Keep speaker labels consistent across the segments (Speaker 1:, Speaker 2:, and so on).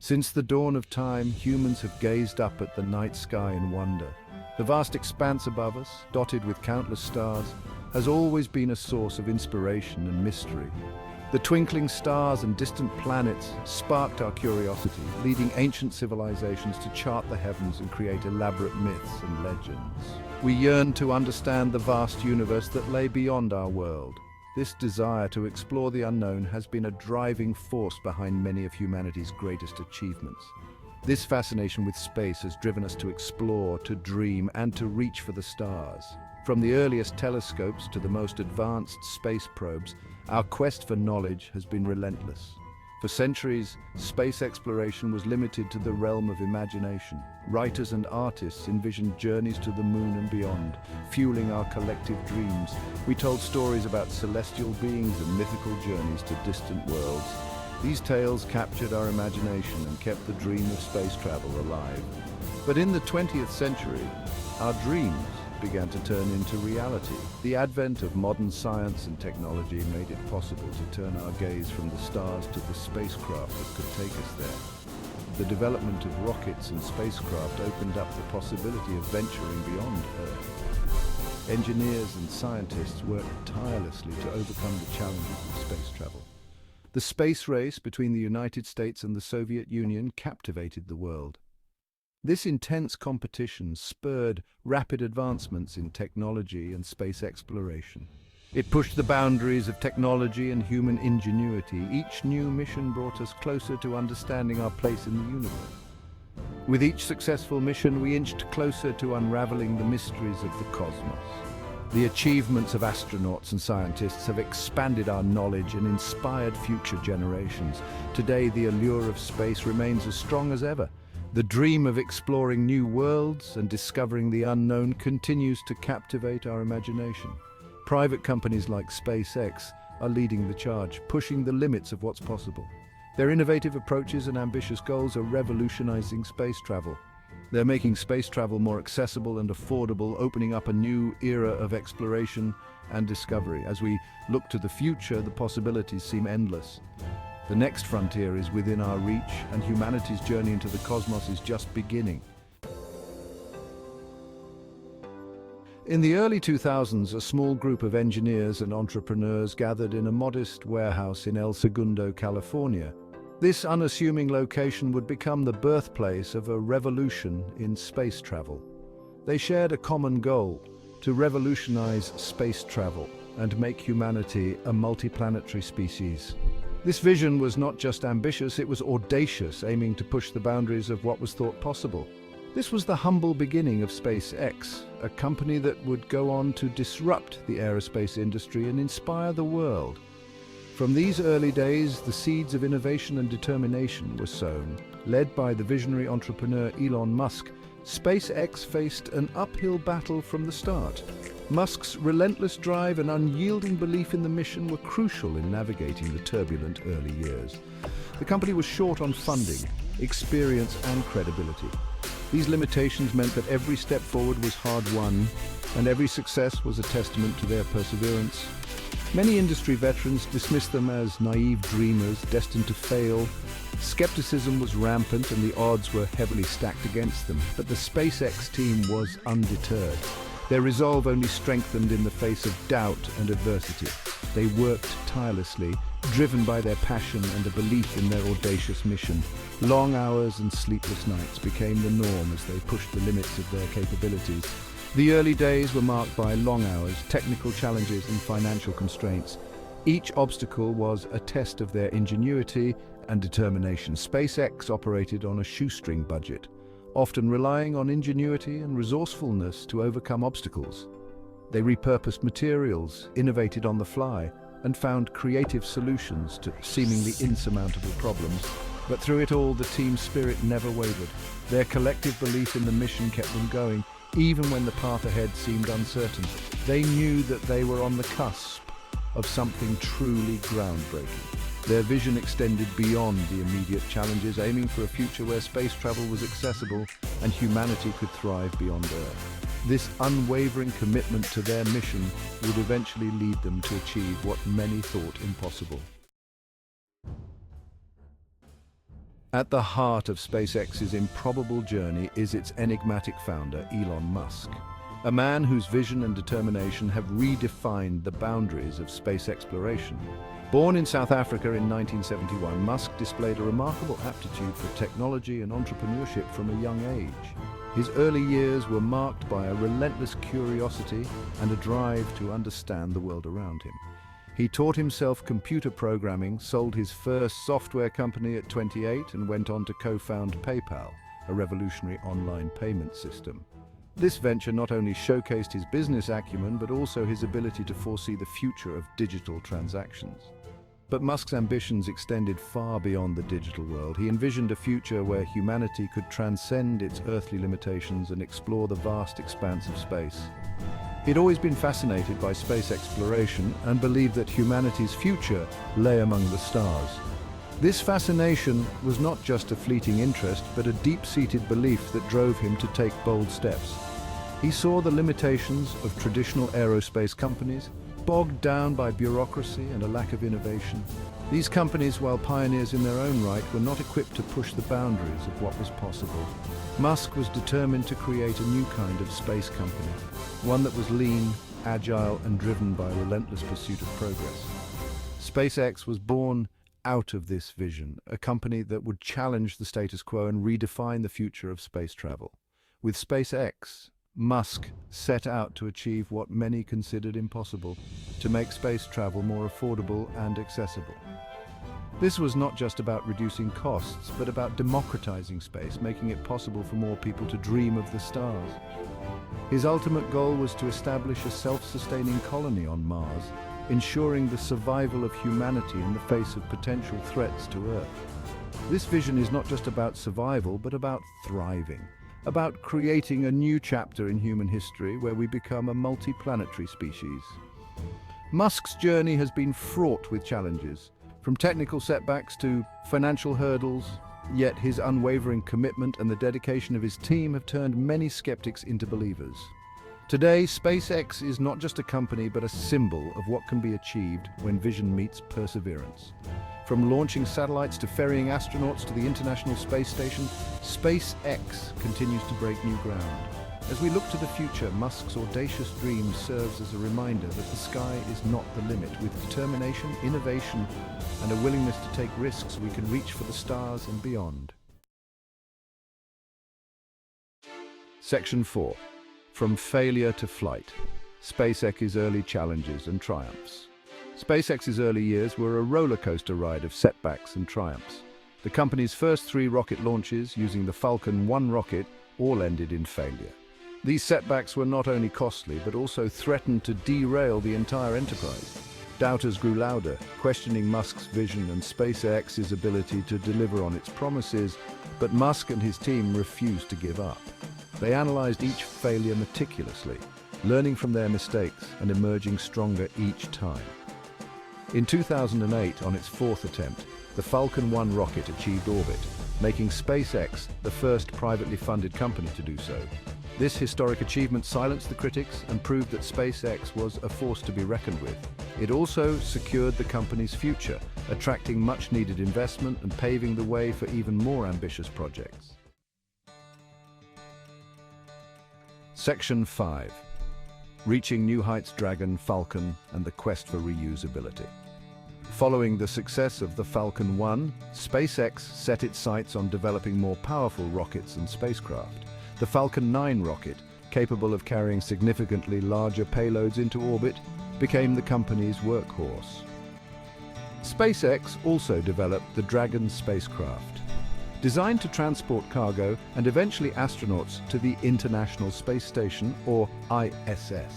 Speaker 1: Since the dawn of time, humans have gazed up at the night sky in wonder. The vast expanse above us, dotted with countless stars, has always been a source of inspiration and mystery. The twinkling stars and distant planets sparked our curiosity, leading ancient civilizations to chart the heavens and create elaborate myths and legends. We yearn to understand the vast universe that lay beyond our world. This desire to explore the unknown has been a driving force behind many of humanity's greatest achievements. This fascination with space has driven us to explore, to dream, and to reach for the stars. From the earliest telescopes to the most advanced space probes, our quest for knowledge has been relentless. For centuries, space exploration was limited to the realm of imagination. Writers and artists envisioned journeys to the moon and beyond, fueling our collective dreams. We told stories about celestial beings and mythical journeys to distant worlds. These tales captured our imagination and kept the dream of space travel alive. But in the 20th century, our dreams began to turn into reality. The advent of modern science and technology made it possible to turn our gaze from the stars to the spacecraft that could take us there. The development of rockets and spacecraft opened up the possibility of venturing beyond Earth. Engineers and scientists worked tirelessly to overcome the challenges of space travel. The space race between the United States and the Soviet Union captivated the world. This intense competition spurred rapid advancements in technology and space exploration. It pushed the boundaries of technology and human ingenuity. Each new mission brought us closer to understanding our place in the universe. With each successful mission, we inched closer to unraveling the mysteries of the cosmos. The achievements of astronauts and scientists have expanded our knowledge and inspired future generations. Today, the allure of space remains as strong as ever. The dream of exploring new worlds and discovering the unknown continues to captivate our imagination. Private companies like SpaceX are leading the charge, pushing the limits of what's possible. Their innovative approaches and ambitious goals are revolutionizing space travel. They're making space travel more accessible and affordable, opening up a new era of exploration and discovery. As we look to the future, the possibilities seem endless. The next frontier is within our reach, and humanity's journey into the cosmos is just beginning. In the early 2000s, a small group of engineers and entrepreneurs gathered in a modest warehouse in El Segundo, California. This unassuming location would become the birthplace of a revolution in space travel. They shared a common goal: to revolutionize space travel and make humanity a multiplanetary species. This vision was not just ambitious, it was audacious, aiming to push the boundaries of what was thought possible. This was the humble beginning of SpaceX, a company that would go on to disrupt the aerospace industry and inspire the world. From these early days, the seeds of innovation and determination were sown. Led by the visionary entrepreneur Elon Musk, SpaceX faced an uphill battle from the start. Musk's relentless drive and unyielding belief in the mission were crucial in navigating the turbulent early years. The company was short on funding, experience, and credibility. These limitations meant that every step forward was hard-won, and every success was a testament to their perseverance. Many industry veterans dismissed them as naive dreamers destined to fail. Skepticism was rampant and the odds were heavily stacked against them, but the SpaceX team was undeterred. Their resolve only strengthened in the face of doubt and adversity. They worked tirelessly, driven by their passion and a belief in their audacious mission. Long hours and sleepless nights became the norm as they pushed the limits of their capabilities. The early days were marked by long hours, technical challenges, and financial constraints. Each obstacle was a test of their ingenuity and determination. SpaceX operated on a shoestring budget, often relying on ingenuity and resourcefulness to overcome obstacles. They repurposed materials, innovated on the fly, and found creative solutions to seemingly insurmountable problems. But through it all, the team spirit never wavered. Their collective belief in the mission kept them going, even when the path ahead seemed uncertain. They knew that they were on the cusp of something truly groundbreaking. Their vision extended beyond the immediate challenges, aiming for a future where space travel was accessible and humanity could thrive beyond Earth. This unwavering commitment to their mission would eventually lead them to achieve what many thought impossible. At the heart of SpaceX's improbable journey is its enigmatic founder, Elon Musk, a man whose vision and determination have redefined the boundaries of space exploration. Born in South Africa in 1971, Musk displayed a remarkable aptitude for technology and entrepreneurship from a young age. His early years were marked by a relentless curiosity and a drive to understand the world around him. He taught himself computer programming, sold his first software company at 28, and went on to co-found PayPal, a revolutionary online payment system. This venture not only showcased his business acumen, but also his ability to foresee the future of digital transactions. But Musk's ambitions extended far beyond the digital world. He envisioned a future where humanity could transcend its earthly limitations and explore the vast expanse of space. He'd always been fascinated by space exploration and believed that humanity's future lay among the stars. This fascination was not just a fleeting interest, but a deep-seated belief that drove him to take bold steps. He saw the limitations of traditional aerospace companies, bogged down by bureaucracy and a lack of innovation. These companies, while pioneers in their own right, were not equipped to push the boundaries of what was possible. Musk was determined to create a new kind of space company, one that was lean, agile, and driven by a relentless pursuit of progress. SpaceX was born out of this vision, a company that would challenge the status quo and redefine the future of space travel. With SpaceX, Musk set out to achieve what many considered impossible, to make space travel more affordable and accessible. This was not just about reducing costs, but about democratizing space, making it possible for more people to dream of the stars. His ultimate goal was to establish a self-sustaining colony on Mars, ensuring the survival of humanity in the face of potential threats to Earth. This vision is not just about survival, but about thriving, about creating a new chapter in human history where we become a multiplanetary species. Musk's journey has been fraught with challenges, from technical setbacks to financial hurdles, yet his unwavering commitment and the dedication of his team have turned many skeptics into believers. Today, SpaceX is not just a company, but a symbol of what can be achieved when vision meets perseverance. From launching satellites to ferrying astronauts to the International Space Station, SpaceX continues to break new ground. As we look to the future, Musk's audacious dream serves as a reminder that the sky is not the limit. With determination, innovation, and a willingness to take risks, we can reach for the stars and beyond. Section 4. From failure to flight. SpaceX's early challenges and triumphs. SpaceX's early years were a roller coaster ride of setbacks and triumphs. The company's first 3 rocket launches using the Falcon 1 rocket all ended in failure. These setbacks were not only costly, but also threatened to derail the entire enterprise. Doubters grew louder, questioning Musk's vision and SpaceX's ability to deliver on its promises, but Musk and his team refused to give up. They analyzed each failure meticulously, learning from their mistakes and emerging stronger each time. In 2008, on its 4th attempt, the Falcon 1 rocket achieved orbit, making SpaceX the first privately funded company to do so. This historic achievement silenced the critics and proved that SpaceX was a force to be reckoned with. It also secured the company's future, attracting much-needed investment and paving the way for even more ambitious projects. Section 5. Reaching New Heights Dragon, Falcon, and the quest for reusability. Following the success of the Falcon 1, SpaceX set its sights on developing more powerful rockets and spacecraft. The Falcon 9 rocket, capable of carrying significantly larger payloads into orbit, became the company's workhorse. SpaceX also developed the Dragon spacecraft, designed to transport cargo and eventually astronauts to the International Space Station, or ISS.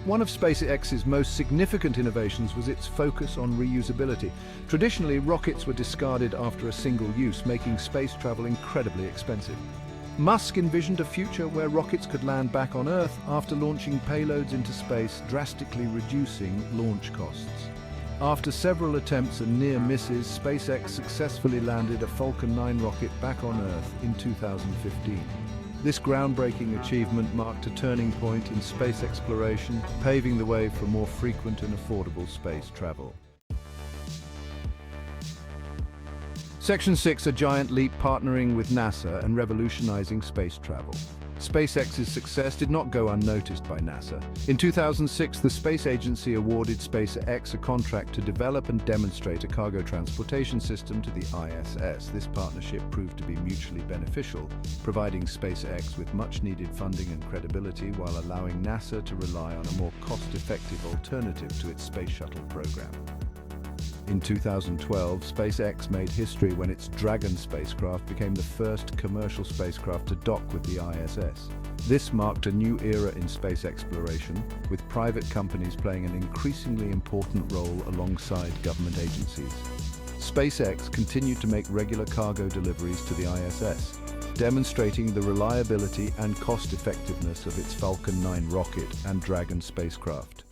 Speaker 1: One of SpaceX's most significant innovations was its focus on reusability. Traditionally, rockets were discarded after a single use, making space travel incredibly expensive. Musk envisioned a future where rockets could land back on Earth after launching payloads into space, drastically reducing launch costs. After several attempts and near misses, SpaceX successfully landed a Falcon 9 rocket back on Earth in 2015. This groundbreaking achievement marked a turning point in space exploration, paving the way for more frequent and affordable space travel. Section 6, a giant leap partnering with NASA and revolutionizing space travel. SpaceX's success did not go unnoticed by NASA. In 2006, the space agency awarded SpaceX a contract to develop and demonstrate a cargo transportation system to the ISS. This partnership proved to be mutually beneficial, providing SpaceX with much-needed funding and credibility while allowing NASA to rely on a more cost-effective alternative to its space shuttle program. In 2012, SpaceX made history when its Dragon spacecraft became the first commercial spacecraft to dock with the ISS. This marked a new era in space exploration, with private companies playing an increasingly important role alongside government agencies. SpaceX continued to make regular cargo deliveries to the ISS, demonstrating the reliability and cost-effectiveness of its Falcon 9 rocket and Dragon spacecraft.